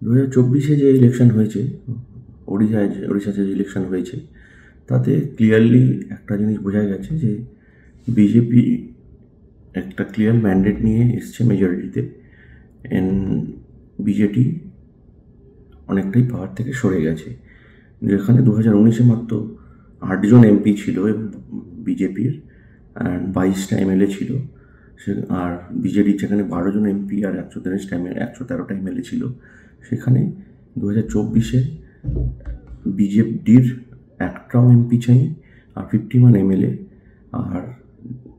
2024-এ যে ইলেকশন হয়েছে, ওড়িশাতে যে ইলেকশন হয়েছে, তাতে ক্লিয়ারলি একটা জিনিস বোঝা গেছে যে বিজেপি একটা ক্লিয়ার ম্যান্ডেট নিয়ে এসছে মেজরিটিতে। বিজেপি অনেকটাই পাওয়ার থেকে সরে গেছে। যেখানে 2019-এ মাত্র 8জন এমপি ছিল এবং বিজেপির 22টা এমএলএ ছিল, আর বিজেডির যেখানে 12জন এমপি আর 113টা এমএলএ ছিল, সেখানে 2024-এ বিজেপির একটাও এমপি চাই আর 51 এমএলএ, আর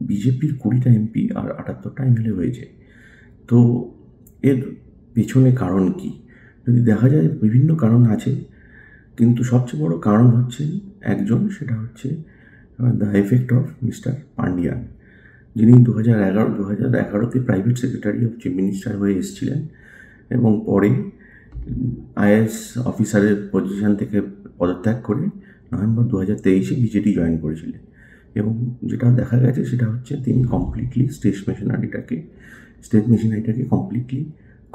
বিজেপির 20টা এমপি আর 78টা এমএলএ হয়েছে। তো এর পেছনে কারণ কি? যদি দেখা যায় বিভিন্ন কারণ আছে, কিন্তু সবচেয়ে বড় কারণ হচ্ছে একজন, সেটা হচ্ছে the effect of mister Pandian, যিনি 2011-তে private secretary of chief minister হয়ে এসেছিলেন এবং পরে আইএএস অফিসারের পজিশন থেকে পদত্যাগ করে নভেম্বর 2023-এ বিজেডি জয়েন করেছিলেন। এবং যেটা দেখা গেছে সেটা হচ্ছে তিনি কমপ্লিটলি স্টেট মেশিনারিটাকে কমপ্লিটলি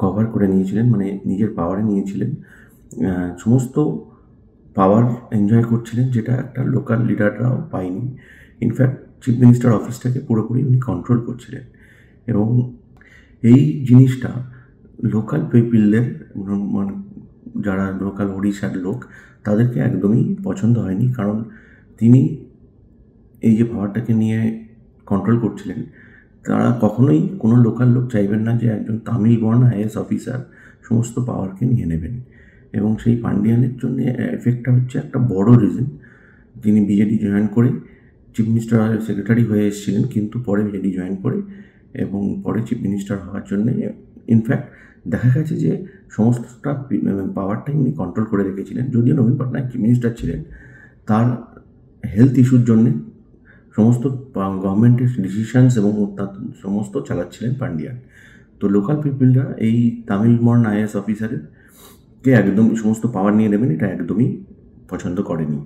কভার করে নিয়েছিলেন, মানে নিজের পাওয়ারে নিয়েছিলেন। সমস্ত পাওয়ার এনজয় করছিলেন, যেটা একটা লোকাল লিডাররাও পায়নি। ইনফ্যাক্ট চিফ মিনিস্টার অফিসটাকে পুরোপুরি উনি কন্ট্রোল করছিলেন। এবং এই জিনিসটা লোকাল পিপিলদের, মানে যারা লোকাল ওড়িশার লোক, তাদেরকে একদমই পছন্দ হয়নি। কারণ তিনি এই যে পাওয়ারটাকে নিয়ে কন্ট্রোল করছিলেন, তারা কখনোই কোনো লোকাল লোক চাইবেন না যে একজন তামিল বর্ন আইএএস অফিসার সমস্ত পাওয়ারকে নিয়ে নেবেন। এবং সেই পান্ডিয়ানের জন্য এফেক্টটা হচ্ছে একটা বড় রিজন। তিনি বিজেডি জয়েন করে চিফ মিনিস্টার সেক্রেটারি হয়ে এসেছিলেন, কিন্তু পরে বিজেডি জয়েন করে এবং পরে চিফ মিনিস্টার হওয়ার জন্যে ইনফ্যাক্ট দেখা গেছে যে সমস্তটা পাওয়ারটাই উনি কন্ট্রোল করে রেখেছিলেন। যদিও নবীন পটনায়ক চিফ মিনিস্টার ছিলেন, তার হেলথ ইস্যুর জন্যে সমস্ত গভর্নমেন্টের ডিসিশনস এবং সমস্ত চালাচ্ছিলেন পান্ডিয়ান। তো লোকাল পিপিলরা এই তামিল বর্ন আইএএস অফিসারের কে একদম সমস্ত পাওয়ার নিয়ে নেবেন, এটা একদমই পছন্দ করেনি।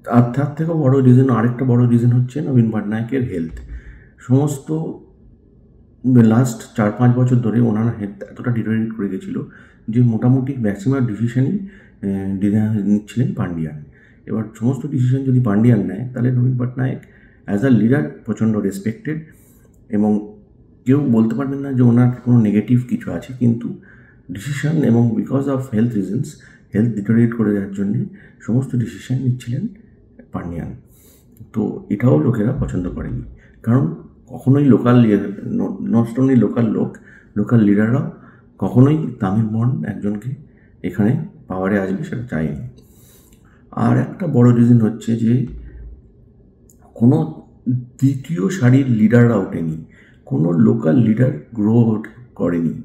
আর তার থেকেও বড় রিজন, আরেকটা বড় রিজন হচ্ছে নবীন পটনায়কের হেলথ। সমস্ত লাস্ট 4-5 বছর ধরে ওনার হেলথ এতটা ডিটোরিয়েট করে গেছিলো যে মোটামুটি ম্যাক্সিমাম ডিসিশনই নিচ্ছিলেন পান্ডিয়ান। এবার সমস্ত ডিসিশন যদি পান্ডিয়ান নেয়, তাহলে নবীন পটনায়ক অ্যাজ আ লিডার প্রচণ্ড রেসপেক্টেড, এবং কেউ বলতে পারবেন না যে ওনার কোনো নেগেটিভ কিছু আছে, কিন্তু ডিসিশন এবং because of health reasons, health deteriorate করে দেওয়ার জন্যে সমস্ত ডিসিশন নিচ্ছিলেন পান্ডিয়ান। তো এটাও লোকেরা পছন্দ করেনি, কারণ কখনোই নট অনলি লোকাল লিডাররাও কখনোই তামিল বর্ন একজনকে এখানে পাওয়ারে আসবে সেটা চায়নি। আর একটা বড় রিজন হচ্ছে যে কোনো দ্বিতীয় সারির লিডাররা ওঠেনি, কোনো লোকাল লিডার গ্রো করেনি,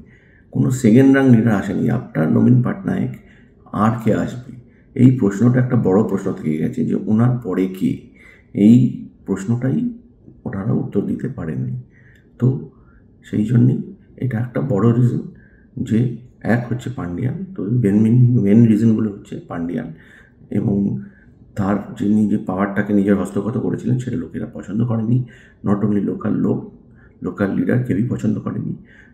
কোনো সেকেন্ড রাং লিডার আসেনি। আফটার নবীন পটনায়ক আর কে আসবে, এই প্রশ্নটা একটা বড় প্রশ্ন থেকে গেছে যে ওনার পরে কে, এই প্রশ্নটাই ওনারা উত্তর দিতে পারেননি। তো সেই জন্যেই এটা একটা বড় রিজন যে এক হচ্ছে পান্ডিয়ান। তো মেন রিজনগুলো হচ্ছে পান্ডিয়ান, এবং তার যিনি যে পাওয়ারটাকে নিজের হস্তগত করেছিলেন সেটা লোকেরা পছন্দ করেনি। নট অনলি লোকাল লিডার কেউই পছন্দ করেনি।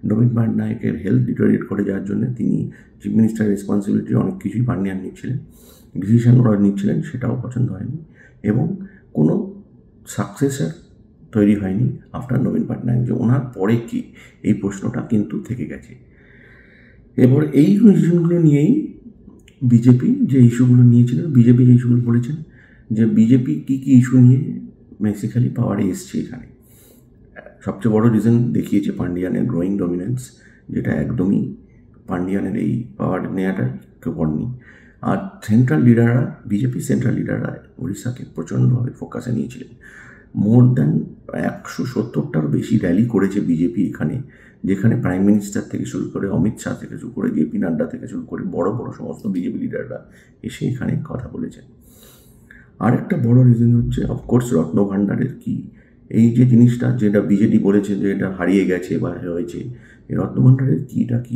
নবীন পটনায়কের হেলথ ডিটোরিয়েট করে যাওয়ার জন্য তিনি চিফ মিনিস্টার রেসপন্সিবিলিটি অনেক কিছুই পান্ডিয়ান নিচ্ছিলেন, ডিসিশন ওরা নিচ্ছিলেন, সেটাও পছন্দ হয়নি। এবং কোনো সাকসেসার তৈরি হয়নি আফটার নবীন পটনায়ক, যে ওনার পরে কি, এই প্রশ্নটা কিন্তু থেকে গেছে। এবার এই রিজনগুলো নিয়েই বিজেপি যে ইস্যুগুলো নিয়েছিলেন, বিজেপি যে ইস্যুগুলো বলেছেন, যে বিজেপি কী কী ইস্যু নিয়ে বেসিক্যালি পাওয়ারে এসছে এখানে। সবচেয়ে বড় রিজন দেখিয়েছে পান্ডিয়ানের গ্রোয়িং ডমিনেন্স, যেটা একদমই পান্ডিয়ানের এই পাওয়ার নেওয়াটা কেউ করেনি। আর বিজেপি সেন্ট্রাল লিডাররা উড়িষ্যাকে প্রচণ্ডভাবে ফোকাসে নিয়েছিলেন। মোর দ্যান 170টারও বেশি র্যালি করেছে বিজেপি এখানে, যেখানে প্রাইম মিনিস্টার থেকে শুরু করে অমিত শাহ থেকে শুরু করে জেপি নাড্ডা থেকে শুরু করে বড় বড় সমস্ত বিজেপি লিডাররা এসে এখানে কথা বলেছেন। আরেকটা বড় রিজন হচ্ছে অফকোর্স রত্নভাণ্ডারের কি, এই যে জিনিসটা যেটা বিজেডি বলেছে যে এটা হারিয়ে গেছে বা হয়েছে, এই রত্নভাণ্ডারের কিটা কি,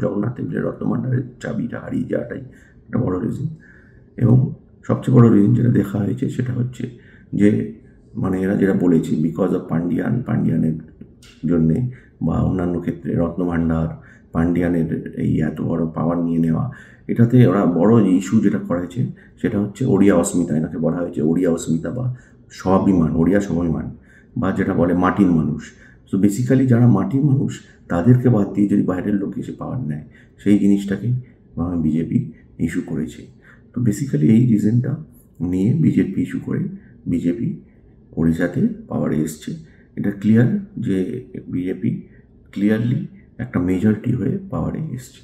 জগন্নাথের যে রত্নভাণ্ডারের চাবিটা হারিয়ে যাওয়াটাই একটা বড় রিজন। এবং সবচেয়ে বড় রিজন যেটা দেখা হয়েছে সেটা হচ্ছে যে মানে এরা যেটা বলেছে বিকজ অফ পান্ডিয়ানের জন্যে বা অন্যান্য ক্ষেত্রে রত্নভাণ্ডার পান্ডিয়ানের এই এত বড় পাওয়ার নিয়ে নেওয়া, এটাতে ওরা বড় ইস্যু যেটা করেছে সেটা হচ্ছে ওড়িয়া অস্মিতা। এনাকে বলা হয়েছে ওড়িয়া অস্মিতা বা স্বাভিমান, ওড়িয়া স্বাভিমান, বা যেটা বলে মাটির মানুষ। তো বেসিক্যালি যারা মাটির মানুষ তাদেরকে বাদ দিয়ে যদি বাইরের লোক এসে পাওয়ার নেয়, সেই জিনিসটাকেই বিজেপি ইস্যু করেছে। তো বেসিক্যালি এই রিজনটা নিয়ে বিজেপি ইস্যু করে বিজেপি ওড়িশাতে পাওয়ারে এসছে। এটা ক্লিয়ার যে বিজেপি ক্লিয়ারলি একটা মেজরিটি হয়ে পাওয়ারে এসছে।